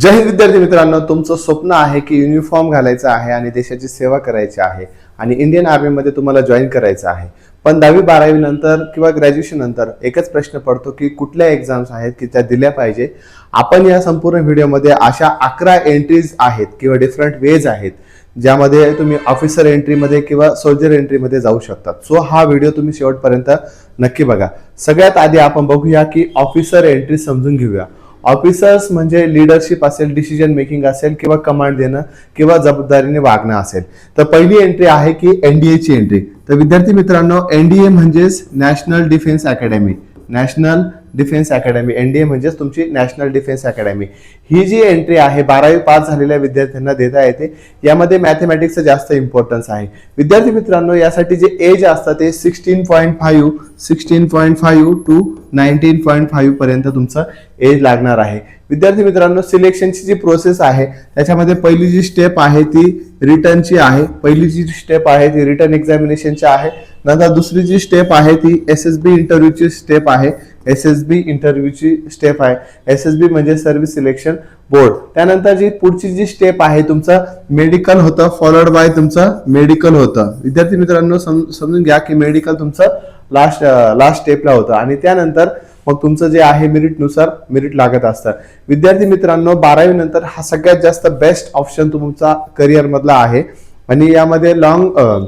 जय हिंद विद्यार्थी मित्रांनो, तुमचं स्वप्न आहे की युनिफॉर्म घालायचं आहे आणि देशाची सेवा करायची आहे आणि इंडियन आर्मीमध्ये तुम्हाला जॉईन करायचं आहे. पण 10वी-12वी नंतर किंवा ग्रॅज्युएशन नंतर एकच प्रश्न पडतो की कुठल्या एक्झाम्स आहेत की त्या दिल्या पाहिजे. आपण या संपूर्ण व्हिडिओमध्ये अशा 11 एंट्रीज आहेत किंवा डिफरंट वेज आहेत ज्यामध्ये तुम्ही ऑफिसर एंट्रीमध्ये किंवा सोल्जर एंट्रीमध्ये जाऊ शकतात. सो हा व्हिडिओ तुम्ही शेवटपर्यंत नक्की बघा. सगळ्यात आधी आपण बघूया की ऑफिसर एंट्री समजून घेऊया. ऑफिसर्स म्हणजे लिडरशिप असेल, डिसिजन मेकिंग असेल किंवा कमांड देणं किंवा जबाबदारीने वागणं असेल. तर पहिली एंट्री आहे की एनडीए ची एंट्री. तर विद्यार्थी मित्रांनो, एनडीए म्हणजेच national defence academy. National defence academy, NDA म्हणजेच तुमची नॅशनल डिफेन्स अकॅडमी. ही जी एंट्री आहे 12वी पास झालेल्या विद्यार्थ्यांना देता येते. यामध्ये मॅथमॅटिक्सचं जास्त इम्पॉर्टन्स आहे. विद्यार्थी मित्रांनो, यासाठी जे एज असतं ते 16.5 टू 19.5 पर्यंत तुमचं एज लागणार आहे. विद्यार्थी मित्रांनो, सिलेक्शनची जी प्रोसेस आहे त्याच्यामध्ये पहिली जी स्टेप आहे ती रिटर्नची आहे. पहिली जी स्टेप आहे ती रिटर्न एक्झामिनेशनची आहे. नंतर दुसरी जी स्टेप आहे ती एसएसबी इंटरव्ह्यूची स्टेप आहे. एसएसबी इंटरव्ह्यूची स्टेप आहे. एसएसबी म्हणजे सर्व्हिस सिलेक्शन बोर्ड. त्यानंतर जी पुढची जी स्टेप आहे तुमचं मेडिकल होतं, फॉलोड बाय तुमचं मेडिकल होतं. विद्यार्थी मित्रांनो, समजून घ्या की मेडिकल तुमचं लास्ट स्टेपला होतं आणि त्यानंतर मग तुमचं जे आहे मेरिटनुसार मेरिट लागत असतं. विद्यार्थी मित्रांनो, 12वी नंतर हा सगळ्यात जास्त बेस्ट ऑप्शन तुमचा करिअर मधला आहे आणि यामध्ये लॉंग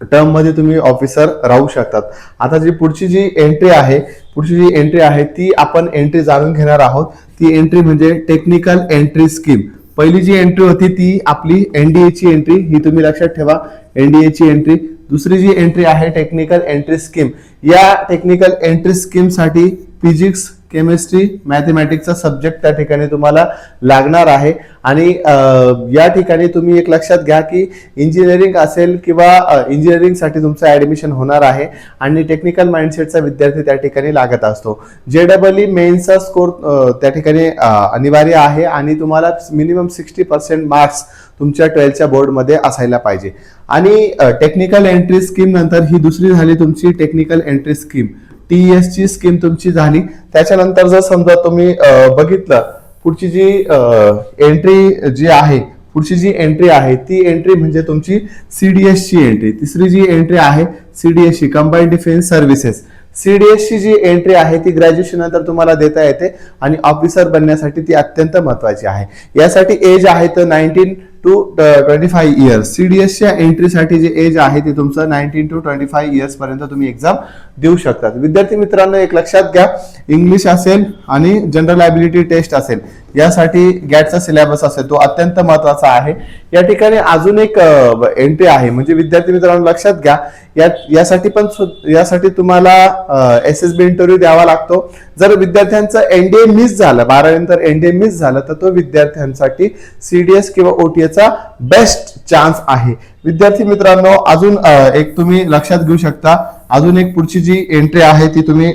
टर्म मध्ये तुम्ही ऑफिसर राहू शकतात. आता जी पुढची जी एंट्री आहे ती आपण एंट्री जाणून घेणार आहोत. ती एंट्री म्हणजे टेक्निकल एंट्री स्कीम. पहिली जी एंट्री होती ती आपली एनडीए ची एंट्री. ही तुम्ही लक्षात ठेवा, एनडीए ची एंट्री. दुसरी जी एंट्री आहे टेक्निकल एंट्री स्कीम. या टेक्निकल एंट्री स्कीम साठी फिजिक्स, केमिस्ट्री, मॅथमॅटिक्सचा सब्जेक्ट त्या ठिकाणी तुम्हाला लागणार आहे. आणि या ठिकाणी तुम्ही एक लक्षात घ्या की इंजिनिअरिंग असेल किंवा इंजिनिअरिंगसाठी तुमचं ऍडमिशन होणार आहे आणि टेक्निकल माइंडसेटचा विद्यार्थी त्या ठिकाणी लागत असतो. जेडबलई मेन्सचा स्कोर त्या ठिकाणी अनिवार्य आहे आणि तुम्हाला मिनिमम 60% मार्क्स तुमच्या 12च्या बोर्डमध्ये असायला पाहिजे. आणि टेक्निकल एंट्री स्कीम नंतर ही दुसरी झाली तुमची टेक्निकल एंट्री स्कीम. टीएस ची स्कीम तुमची झाली. त्याच्यानंतर जर समजा तुम्ही बघितलं पुढची जी एंट्री आहे ती एंट्री म्हणजे तुमची सीडीएस ची एंट्री. तिसरी जी एंट्री आहे सीडीएस ची, कंबाईंड डिफेन्स सर्व्हिसेस. सीडीएस ची जी एंट्री आहे ती ग्रॅज्युएशन नंतर तुम्हाला देता येते आणि ऑफिसर बनण्यासाठी ती अत्यंत महत्वाची आहे. यासाठी एज आहे तर 19 टू 25 इयर्स. सीडीएसच्या एंट्रीसाठी जे एज आहे ते तुमचं 19 टू 25 इयर्स पर्यंत तुम्ही एक्झाम देऊ शकतात. विद्यार्थी मित्रांनो, एक लक्षात घ्या, इंग्लिश असेल आणि जनरल ॲबिलिटी टेस्ट असेल यासाठी गॅटचा सिलेबस असेल तो अत्यंत महत्वाचा आहे. या ठिकाणी अजून एक एंट्री आहे म्हणजे विद्यार्थी मित्रांनो लक्षात घ्या, यासाठी तुम्हाला एसएसबी इंटरव्ह्यू द्यावा लागतो. जर विद्यार्थ्यांचं एनडीए मिस झालं, 12वी नंतर एनडीए मिस झालं तर तो विद्यार्थ्यांसाठी सीडीएस किंवा ओटीएचा बेस्ट चान्स आहे. विद्यार्थी मित्रांनो, अजून एक तुम्ही लक्षात घेऊ शकता, अजून एक पुढची जी एंट्री आहे ती तुम्ही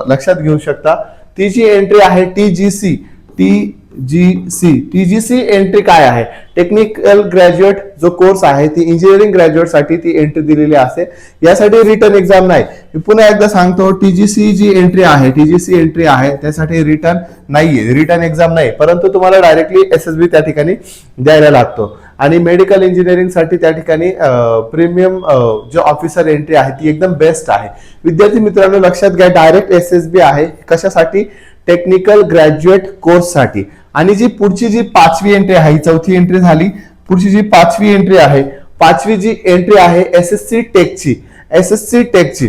लक्षात घेऊ शकता. ती जी एंट्री आहे टीजीसी एंट्री काय आहे? टेक्निकल ग्रॅज्युएट जो कोर्स आहे ती इंजिनिअरिंग ग्रॅज्युएट साठी ती एंट्री दिलेली असते. यासाठी रिटर्न एक्झाम नाही. मी पुन्हा एकदा सांगतो, टीजीसी जी एंट्री आहे त्यासाठी रिटर्न नाहीये, रिटर्न एक्झाम नाही, परंतु तुम्हाला डायरेक्टली एसएसबी त्या ठिकाणी द्यायला लागतो. आणि मेडिकल इंजिनिअरिंग साठी त्या ठिकाणी प्रीमियम जो ऑफिसर एंट्री आहे ती एकदम बेस्ट आहे. विद्यार्थी मित्रांनो लक्षात घ्या, डायरेक्ट एसएसबी आहे. कशासाठी? टेक्निकल ग्रॅज्युएट कोर्स साठी. आणि जी पुढची जी 5वी एंट्री आहे, 4थी एंट्री झाली. पुढची जी 5वी एंट्री आहे, 5वी जी एंट्री आहे एसएससी टेकची.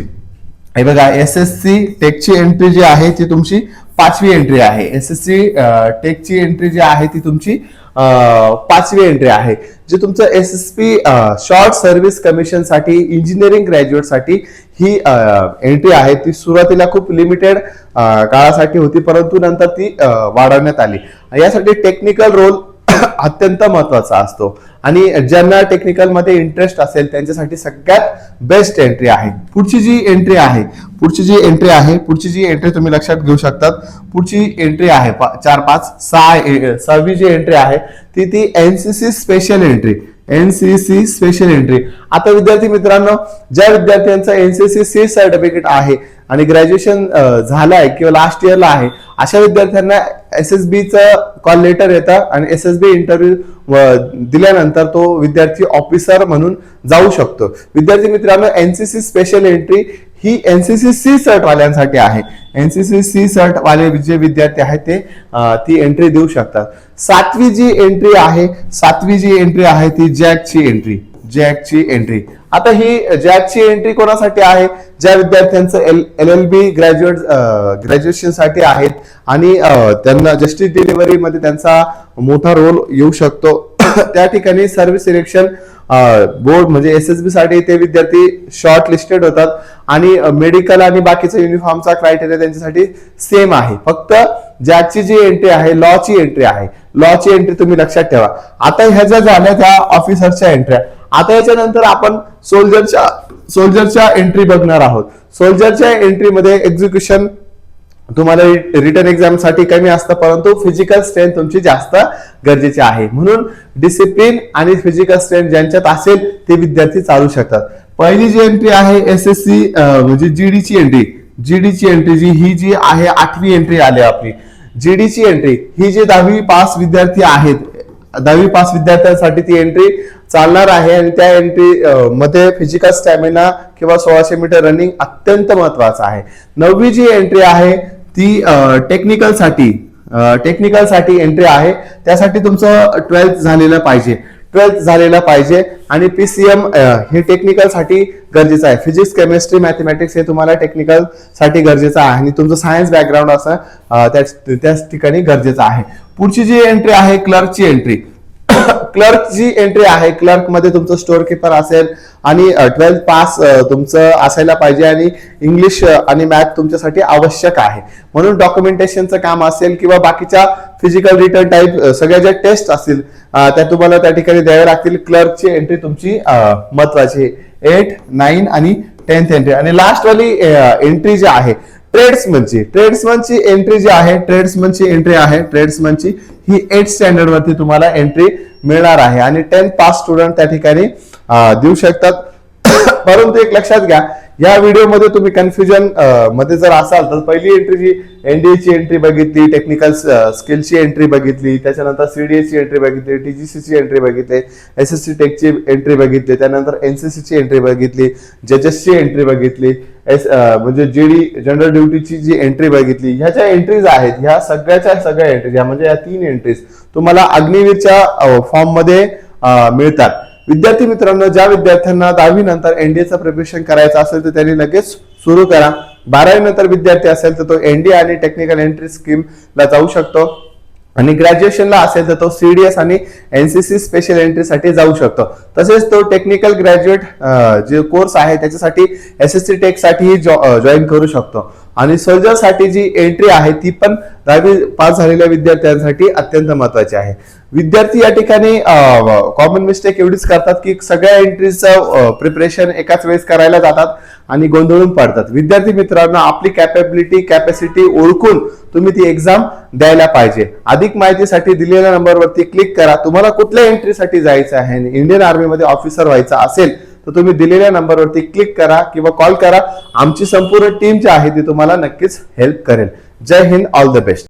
हे बघा, एसएससी टेकची एंट्री जी आहे ती तुमची 5वी एंट्री आहे. एसएससी टेकची एंट्री जी आहे ती तुमची 5वी एंट्री आहे. जे तुमचं एसएसपी शॉर्ट सर्व्हिस कमिशन साठी इंजिनिअरिंग ग्रॅज्युएट साठी ही एंट्री आहे. ती सुरुवातीला खूप लिमिटेड काळासाठी होती, परंतु नंतर ती वाढवण्यात आली. यासाठी टेक्निकल रोल अत्यंत महत्वाचा असतो आणि ज्यांना टेक्निकल मध्ये इंटरेस्ट असेल त्यांच्यासाठी सगळ्यात बेस्ट एंट्री आहे. पुढची जी एंट्री आहे तुम्ही लक्षात घेऊ शकतात. पुढची एंट्री आहे 4, 5, 6वी जी एंट्री आहे ती NCC special entry. NCC special entry. आता विद्यार्थी मित्रांनो, ज्या विद्यार्थ्यांचं एनसीसी सी सर्टिफिकेट आहे आणि ग्रॅज्युएशन झालंय किंवा लास्ट इयरला आहे अशा विद्यार्थ्यांना SSBचं कॉल लेटर येतं आणि SSB इंटरव्ह्यू दिल्यानंतर तो विद्यार्थी ऑफिसर म्हणून जाऊ शकतो. विद्यार्थी मित्रांनो, NCC स्पेशल एंट्री ही NCC C सर्ट वाल्यांसाठी आहे. NCC C सर्ट वाले जे विद्यार्थी आहेत ते ती एंट्री देऊ शकतात. सातवी जी एंट्री आहे ती जॅकची एंट्री. आता ही जॅकची एंट्री कोणासाठी आहे? ज्या विद्यार्थ्यांचं LLB ग्रॅज्युएशन साठी आहेत आणि त्यांना जस्टिस डिलिव्हरी मध्ये त्यांचा मोठा रोल येऊ शकतो. त्या ठिकाणी सर्व्हिस सिलेक्शन बोर्ड म्हणजे SSB साठी ते विद्यार्थी शॉर्ट लिस्टेड होतात आणि मेडिकल आणि बाकीचा युनिफॉर्मचा क्रायटेरिया त्यांच्यासाठी सेम आहे. फक्त जॅकची जी एंट्री आहे लॉची एंट्री तुम्ही लक्षात ठेवा. आता ह्या ज्या झाल्या त्या ऑफिसरच्या एंट्र्या. आता याच्यानंतर आपण सोल्जरच्या एंट्री बघणार आहोत. सोल्जरच्या एंट्रीमध्ये एक्झिक्युशन तुम्हाला रिटर्न एक्झाम साठी कमी असतं, परंतु फिजिकल स्ट्रेंथ तुमची जास्त गरजेची आहे. म्हणून डिसिप्लिन आणि फिजिकल स्ट्रेंथ ज्यांच्यात असेल ते विद्यार्थी चालू शकतात. पहिली जी एंट्री आहे SSC म्हणजे जीडीची एंट्री जी आहे 8वी एंट्री आली आपली. जीडीची एंट्री ही जी 10वी पास विद्यार्थी आहेत, 10वी पास विद्यार्थ्यांसाठी ती एंट्री चालणार आहे आणि त्या एंट्री मध्ये फिजिकल स्टॅमिना किंवा 1600 मीटर रनिंग अत्यंत महत्वाचं आहे. 9वी जी एंट्री आहे ती टेक्निकल साठी एंट्री आहे. त्यासाठी तुमचं 12th झालेलं पाहिजे आणि PCM हे टेक्निकल साठी गरजेचं आहे. फिजिक्स, केमिस्ट्री, मॅथमॅटिक्स हे तुम्हाला टेक्निकल साठी गरजेचं आहे आणि तुमचं सायन्स बॅकग्राऊंड असं त्याच ठिकाणी गरजेचं आहे. पुढची जी एंट्री आहे क्लर्कची एंट्री. क्लर्क मध्ये तुमचं स्टोअर किपर असेल आणि 12th पास तुमचं असायला पाहिजे आणि इंग्लिश आणि मॅथ तुमच्यासाठी आवश्यक आहे. म्हणून डॉक्युमेंटेशनचं काम असेल किंवा बाकीच्या फिजिकल रिटर्न टाईप सगळ्या ज्या टेस्ट असतील त्या तुम्हाला त्या ठिकाणी द्याव्या लागतील. क्लर्कची एंट्री तुमची महत्वाची 8, 9 आणि 10th एंट्री. आणि लास्ट वाली एंट्री जी आहे ट्रेड्समनची एंट्री ही 8th स्टँडर्ड वरती तुम्हाला एंट्री मिळणार आहे आणि 10th पास स्टुडंट त्या ठिकाणी देऊ शकतात. परंतु एक लक्षात घ्या, या व्हिडिओमध्ये तुम्ही कन्फ्युजन मध्ये जर असाल तर पहिली एंट्री जी NDA ची एंट्री बघितली, टेक्निकल स्किलची एंट्री बघितली, त्याच्यानंतर CDA ची एंट्री बघितली, TGC ची एंट्री बघितली, SSC टेकची एंट्री बघितली, त्यानंतर NCC ची एंट्री बघितली, जजेसची एंट्री बघितली, म्हणजे GD जनरल ड्युटीची जी एंट्री बघितली. ह्या ज्या एंट्रीज आहेत ह्या सगळ्या एंट्रीज म्हणजे या 3 एंट्रीज तुम्हाला अग्निवीरच्या फॉर्म मध्ये मिळतात. विद्यार्थी मित्रांनो, ज्या विद्यार्थ्यांना 10वी नंतर NDAचं प्रिपरेशन करायचं असेल तर त्यांनी लगेच सुरू करा. 12वी नंतर विद्यार्थी असेल तर तो NDA आणि टेक्निकल एंट्री स्कीमला जाऊ शकतो आणि ग्रॅज्युएशनला असेल तर तो CDS आणि NCC स्पेशल एंट्री साठी जाऊ शकतो. तसेच तो टेक्निकल ग्रॅज्युएट जे कोर्स आहे त्याच्यासाठी SSC टेक साठी जॉईन करू शकतो. आणि सोल्जर साठी जी एंट्री आहे ती पण 10वी पास झालेल्या विद्यार्थ्यांसाठी अत्यंत महत्वाची आहे. विद्यार्थी या ठिकाणी कॉमन मिस्टेक एवढीच करतात की सगळ्या एंट्रीचं प्रिपरेशन एकाच वेळेस करायला जातात आणि गोंधळून पडतात. विद्यार्थी मित्रांनो, आपली कॅपॅसिटी ओळखून तुम्ही ती एक्झाम द्यायला पाहिजे. अधिक माहितीसाठी दिलेल्या नंबरवरती क्लिक करा. तुम्हाला कुठल्या एंट्रीसाठी जायचं आहे, इंडियन आर्मी मध्ये ऑफिसर व्हायचं असेल तर तुम्ही दिलेल्या नंबरवरती क्लिक करा किंवा कॉल करा. आमची संपूर्ण टीम जी आहे ती तुम्हाला नक्कीच हेल्प करेल. जय हिंद, ऑल द बेस्ट.